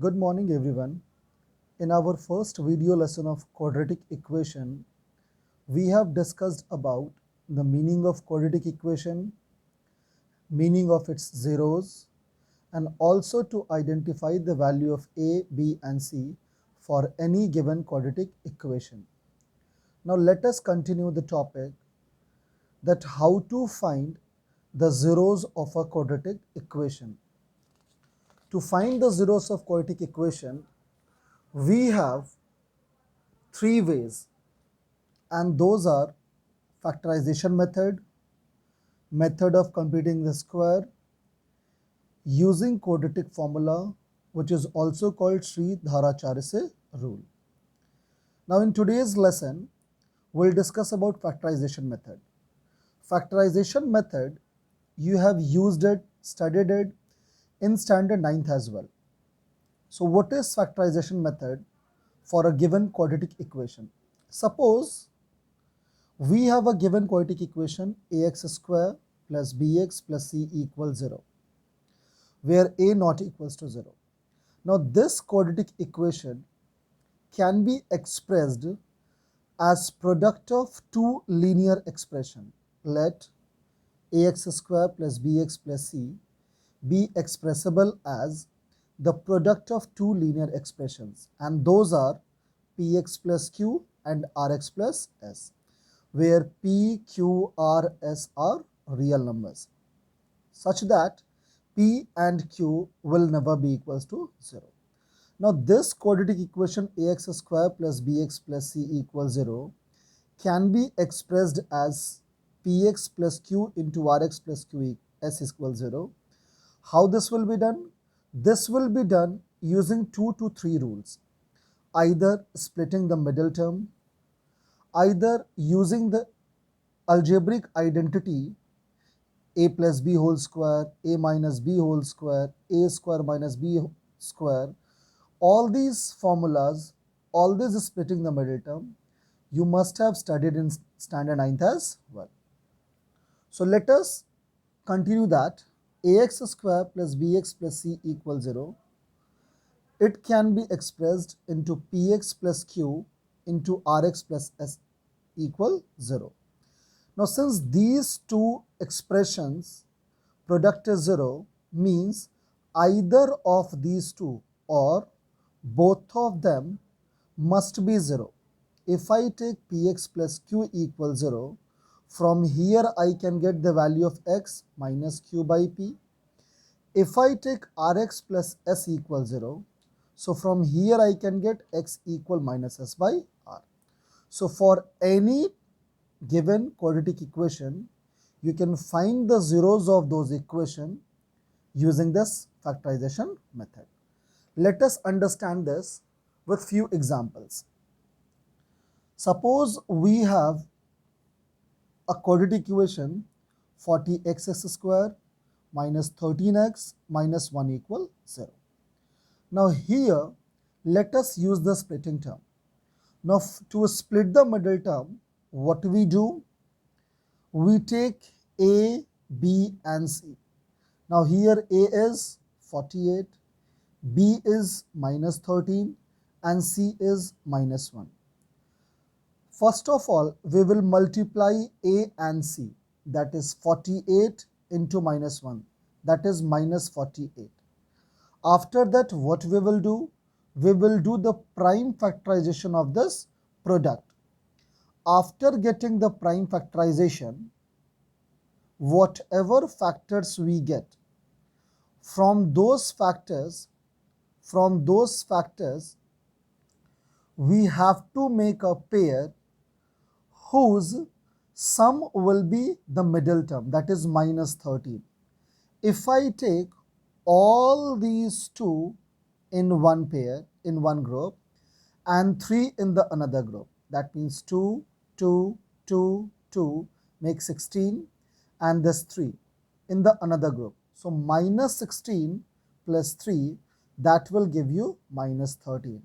Good morning everyone. In our first video lesson of quadratic equation, we have discussed about the meaning of quadratic equation, meaning of its zeros, and also to identify the value of a, b and c for any given quadratic equation. Now let us continue the topic that how to find the zeros of a quadratic equation. To find the zeros of quadratic equation, we have three ways, and those are factorization method, method of computing the square, using quadratic formula, which is also called Sridharacharya rule. Now in today's lesson, we'll discuss about factorization method. Factorization method, you have used it, studied it in standard 9th as well. So what is factorization method for a given quadratic equation? Suppose we have a given quadratic equation ax square plus bx plus c equals 0, where a not equals to 0. Now this quadratic equation can be expressed as product of two linear expression. Let ax square plus bx plus c be expressible as the product of two linear expressions, and those are px plus q and rx plus s, where p, q, r, s are real numbers, such that p and q will never be equals to 0. Now this quadratic equation ax square plus bx plus c equals 0 can be expressed as px plus q into rx plus q s equals 0. How this will be done? This will be done using 2 to 3 rules, either splitting the middle term, either using the algebraic identity a plus b whole square, a minus b whole square, a square minus b square. All these formulas, all this is splitting the middle term, you must have studied in standard 9th as well. So let us continue that. Ax square plus bx plus c equals 0. It can be expressed into px plus q into rx plus s equal 0. Now since these two expressions product is 0, means either of these two or both of them must be 0. If I take px plus q equals 0, from here I can get the value of x minus q by p. If I take rx plus s equals 0, so from here I can get x equal minus s by r. So for any given quadratic equation, you can find the zeros of those equations using this factorization method. Let us understand this with few examples. Suppose we have a quadratic equation 40x square minus 13x minus 1 equal 0. Now here let us use the splitting term. Now to split the middle term, what we do? We take a, b and c. Now here a is 48, b is minus 13 and c is minus 1. First of all, we will multiply a and c, that is 48 into minus 1, that is minus 48. After that, what we will do? We will do the prime factorization of this product. After getting the prime factorization, whatever factors we get, from those factors, we have to make a pair whose sum will be the middle term, that is minus 13. If I take all these two in one pair, in one group, and 3 in the another group, that means 2, 2, 2, 2 makes 16, and this 3 in the another group. So minus 16 plus 3, that will give you minus 13.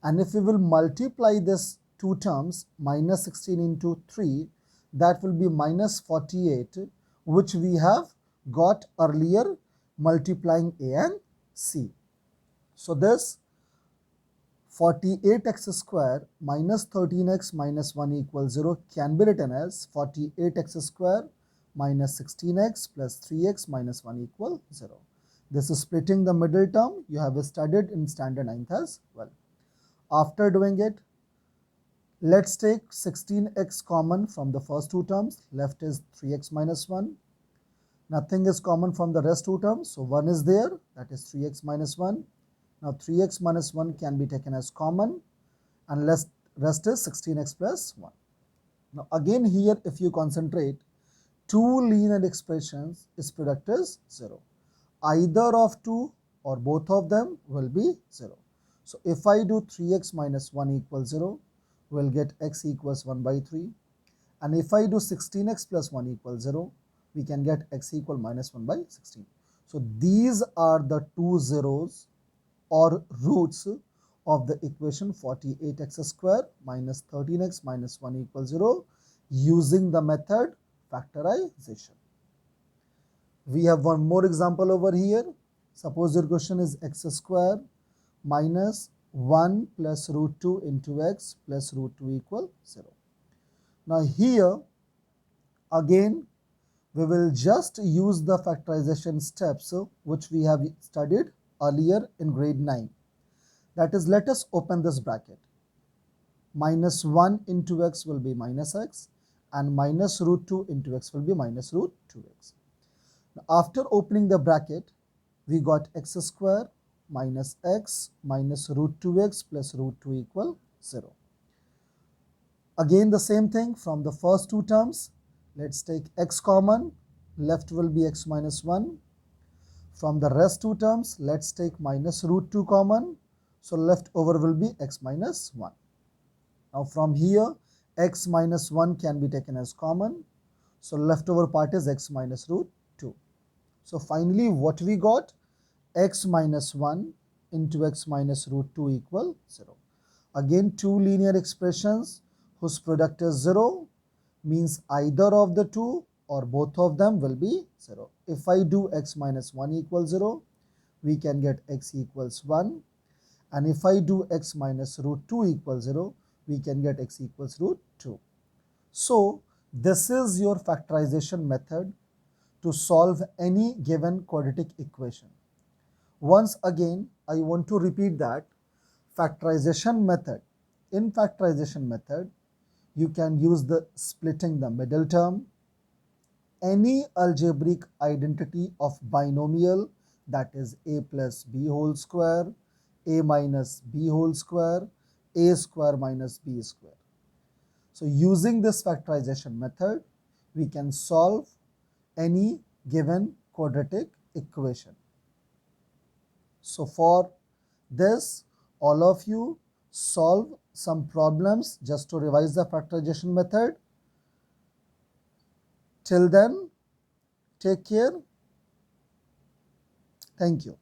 And if we will multiply this two terms, minus 16 into 3, that will be minus 48, which we have got earlier multiplying a and c. So this 48x square minus 13x minus 1 equals 0 can be written as 48x square minus 16x plus 3x minus 1 equals 0. This is splitting the middle term. You have studied in standard 9th as well. After doing it, let's take 16x common from the first two terms. Left is 3x minus 1. Nothing is common from the rest two terms. So 1 is there, that is 3x minus 1. Now 3x minus 1 can be taken as common and rest is 16x plus 1. Now again here if you concentrate, two linear expressions, its product is 0. Either of two or both of them will be 0. So if I do 3x minus 1 equals 0, we'll get x equals 1 by 3. And if I do 16x plus 1 equals 0, we can get x equal minus 1 by 16. So these are the two zeros or roots of the equation 48x square minus 13x minus 1 equals 0 using the method factorization. We have one more example over here. Suppose your question is x square minus 1 plus root 2 into x plus root 2 equal 0. Now here again we will just use the factorization steps which we have studied earlier in grade 9. That is, let us open this bracket. Minus 1 into x will be minus x and minus root 2 into x will be minus root 2x. Now, after opening the bracket, we got x square minus x minus root 2x plus root 2 equal 0. Again the same thing from the first two terms. Let's take x common. Left will be x minus 1. From the rest two terms, let's take minus root 2 common. So left over will be x minus 1. Now from here, x minus 1 can be taken as common. So leftover part is x minus root 2. So finally what we got? X minus 1 into x minus root 2 equal 0. Again two linear expressions whose product is 0 means either of the two or both of them will be 0. If I do x minus 1 equals 0, we can get x equals 1. And if I do x minus root 2 equals 0, we can get x equals root 2. So this is your factorization method to solve any given quadratic equation. Once again, I want to repeat that factorization method. In factorization method, you can use the splitting the middle term, any algebraic identity of binomial, that is a plus b whole square, a minus b whole square, a square minus b square. So using this factorization method, we can solve any given quadratic equation. So for this, all of you solve some problems just to revise the factorization method. Till then, take care. Thank you.